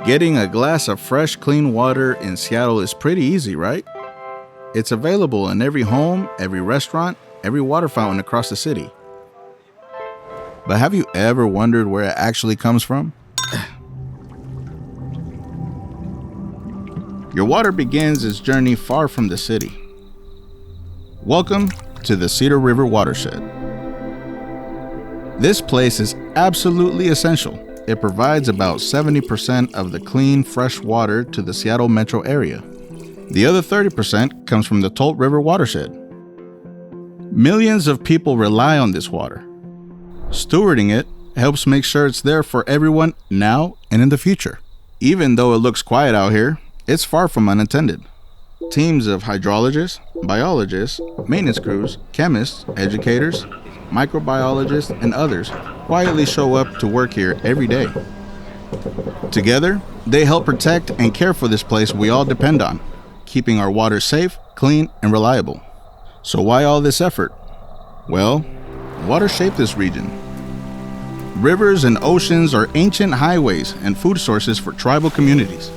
Getting a glass of fresh, clean water in Seattle is pretty easy, right? It's available in every home, every restaurant, every water fountain across the city. But have you ever wondered where it actually comes from? Your water begins its journey far from the city. Welcome to the Cedar River Watershed. This place is absolutely essential. It provides about 70% of the clean, fresh water to the Seattle metro area. The other 30% comes from the Tolt River watershed. Millions of people rely on this water. Stewarding it helps make sure it's there for everyone now and in the future. Even though it looks quiet out here, it's far from unattended. Teams of hydrologists, biologists, maintenance crews, chemists, educators, microbiologists, and others quietly show up to work here every day. Together, they help protect and care for this place we all depend on, keeping our water safe, clean, and reliable. So why all this effort? Well, water shaped this region. Rivers and oceans are ancient highways and food sources for tribal communities.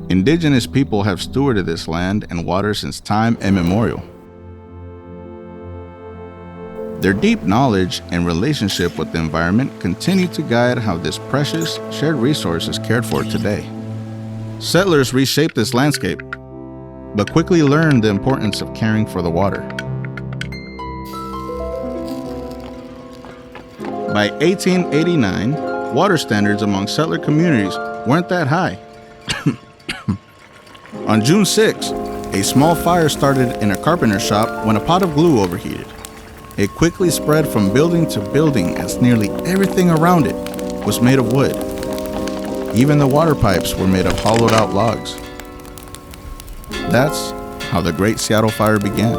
Indigenous people have stewarded this land and water since time immemorial. Their deep knowledge and relationship with the environment continue to guide how this precious, shared resource is cared for today. Settlers reshaped this landscape, but quickly learned the importance of caring for the water. By 1889, water standards among settler communities weren't that high. On June 6, a small fire started in a carpenter's shop when a pot of glue overheated. It quickly spread from building to building as nearly everything around it was made of wood. Even the water pipes were made of hollowed out logs. That's how the Great Seattle Fire began.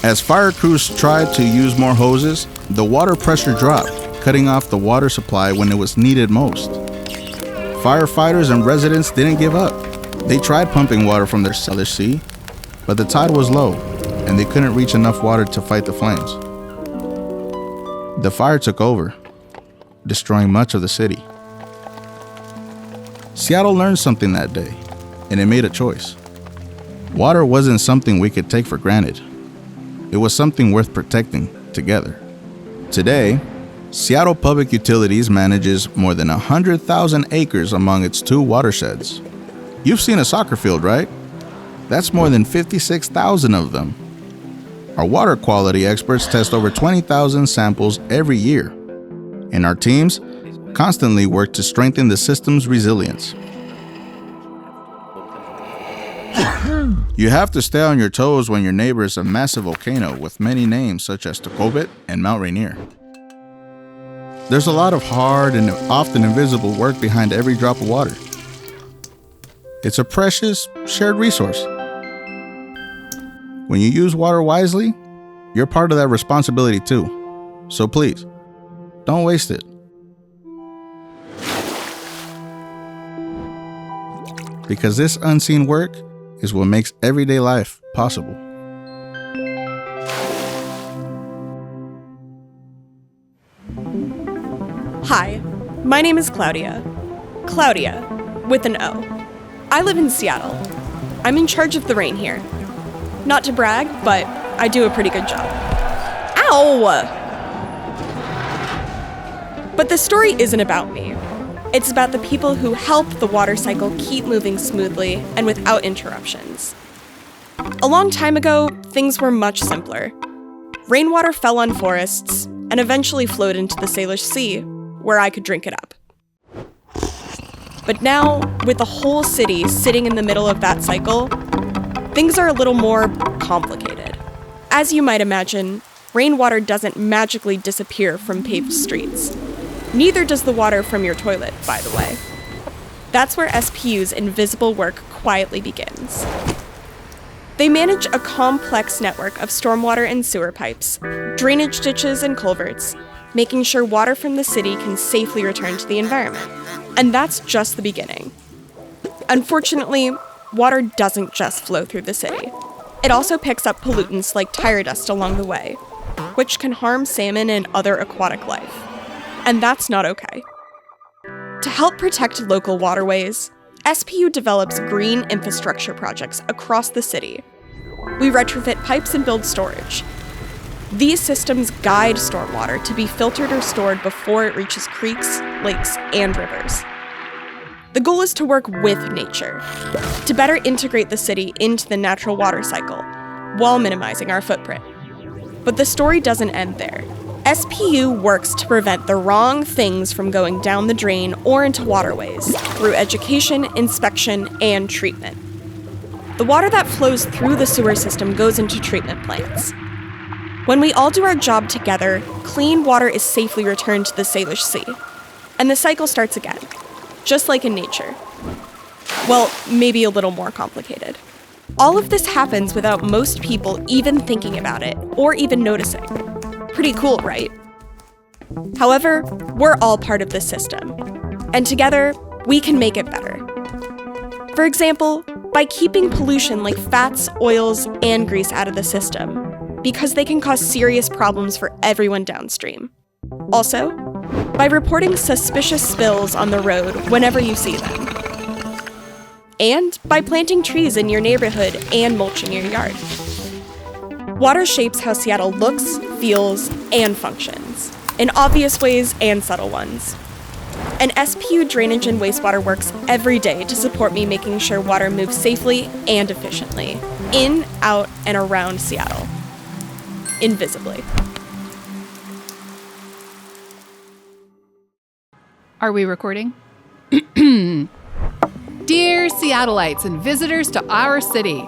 As fire crews tried to use more hoses, the water pressure dropped, cutting off the water supply when it was needed most. Firefighters and residents didn't give up. They tried pumping water from their cellar sea, but the tide was low, and they couldn't reach enough water to fight the flames. The fire took over, destroying much of the city. Seattle learned something that day, and it made a choice. Water wasn't something we could take for granted. It was something worth protecting together. Today, Seattle Public Utilities manages more than 100,000 acres among its two watersheds. You've seen a soccer field, right? That's more than 56,000 of them. Our water quality experts test over 20,000 samples every year, and our teams constantly work to strengthen the system's resilience. You have to stay on your toes when your neighbor is a massive volcano with many names such as Tacobit and Mount Rainier. There's a lot of hard and often invisible work behind every drop of water. It's a precious, shared resource. When you use water wisely, you're part of that responsibility too. So please, don't waste it. Because this unseen work is what makes everyday life possible. Hi, my name is Claudia. Claudia, with an O. I live in Seattle. I'm in charge of the rain here. Not to brag, but I do a pretty good job. Ow! But the story isn't about me. It's about the people who help the water cycle keep moving smoothly and without interruptions. A long time ago, things were much simpler. Rainwater fell on forests and eventually flowed into the Salish Sea, where I could drink it up. But now, with the whole city sitting in the middle of that cycle, things are a little more complicated. As you might imagine, rainwater doesn't magically disappear from paved streets. Neither does the water from your toilet, by the way. That's where SPU's invisible work quietly begins. They manage a complex network of stormwater and sewer pipes, drainage ditches and culverts, making sure water from the city can safely return to the environment. And that's just the beginning. Unfortunately, water doesn't just flow through the city. It also picks up pollutants like tire dust along the way, which can harm salmon and other aquatic life. And that's not okay. To help protect local waterways, SPU develops green infrastructure projects across the city. We retrofit pipes and build storage. These systems guide stormwater to be filtered or stored before it reaches creeks, lakes, and rivers. The goal is to work with nature, to better integrate the city into the natural water cycle, while minimizing our footprint. But the story doesn't end there. SPU works to prevent the wrong things from going down the drain or into waterways through education, inspection, and treatment. The water that flows through the sewer system goes into treatment plants. When we all do our job together, clean water is safely returned to the Salish Sea, and the cycle starts again, just like in nature. Well, maybe a little more complicated. All of this happens without most people even thinking about it or even noticing. Pretty cool, right? However, we're all part of this system, and together, we can make it better. For example, by keeping pollution like fats, oils, and grease out of the system, because they can cause serious problems for everyone downstream. Also, by reporting suspicious spills on the road whenever you see them. And by planting trees in your neighborhood and mulching your yard. Water shapes how Seattle looks, feels, and functions, in obvious ways and subtle ones. And SPU drainage and wastewater works every day to support me making sure water moves safely and efficiently, in, out, and around Seattle. Invisibly. Are we recording? Dear Seattleites and visitors to our city,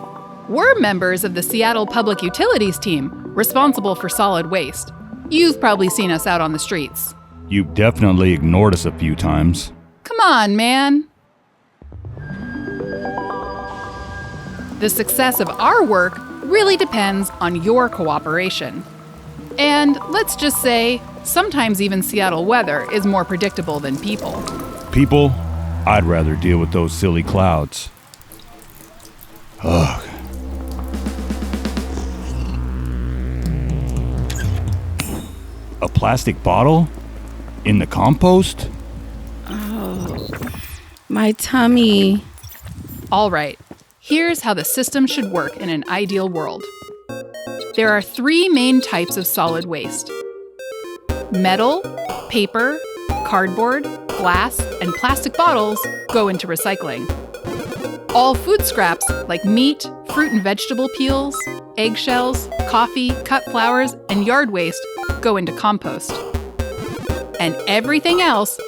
we're members of the Seattle Public Utilities team, responsible for solid waste. You've probably seen us out on the streets. You've definitely ignored us a few times. Come on, man. The success of our work really depends on your cooperation. And let's just say, sometimes even Seattle weather is more predictable than people. People, I'd rather deal with those silly clouds. Ugh. A plastic bottle? In the compost? Oh, my tummy. All right, here's how the system should work in an ideal world. There are 3 main types of solid waste. Metal, paper, cardboard, glass, and plastic bottles go into recycling. All food scraps, like meat, fruit and vegetable peels, eggshells, coffee, cut flowers, and yard waste, go into compost. And everything else,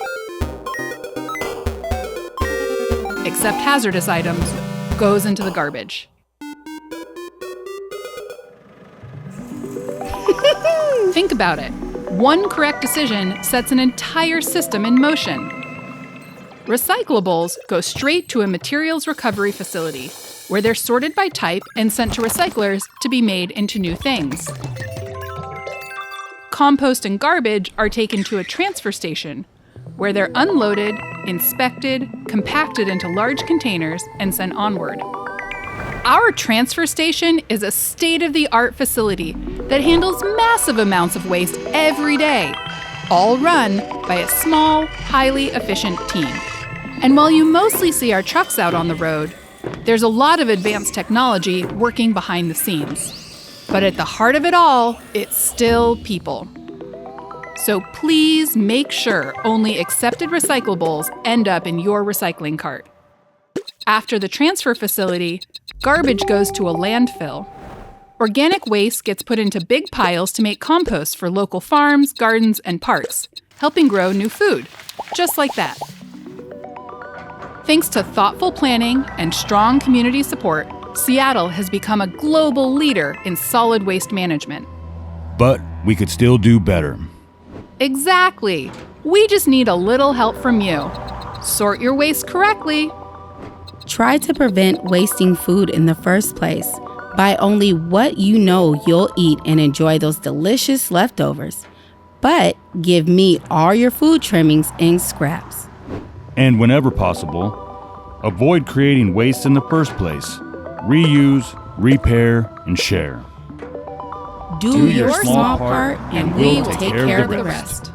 except hazardous items, goes into the garbage. Think about it. One correct decision sets an entire system in motion. Recyclables go straight to a materials recovery facility, where they're sorted by type and sent to recyclers to be made into new things. Compost and garbage are taken to a transfer station, where they're unloaded, inspected, compacted into large containers, and sent onward. Our transfer station is a state-of-the-art facility that handles massive amounts of waste every day, all run by a small, highly efficient team. And while you mostly see our trucks out on the road, there's a lot of advanced technology working behind the scenes. But at the heart of it all, it's still people. So please make sure only accepted recyclables end up in your recycling cart. After the transfer facility, garbage goes to a landfill. Organic waste gets put into big piles to make compost for local farms, gardens, and parks, helping grow new food, just like that. Thanks to thoughtful planning and strong community support, Seattle has become a global leader in solid waste management. But we could still do better. Exactly. We just need a little help from you. Sort your waste correctly. Try to prevent wasting food in the first place. Buy only what you know you'll eat and enjoy those delicious leftovers. But give me all your food trimmings and scraps. And whenever possible, avoid creating waste in the first place. Reuse, repair, and share. Do your small part, and we will take care of the rest.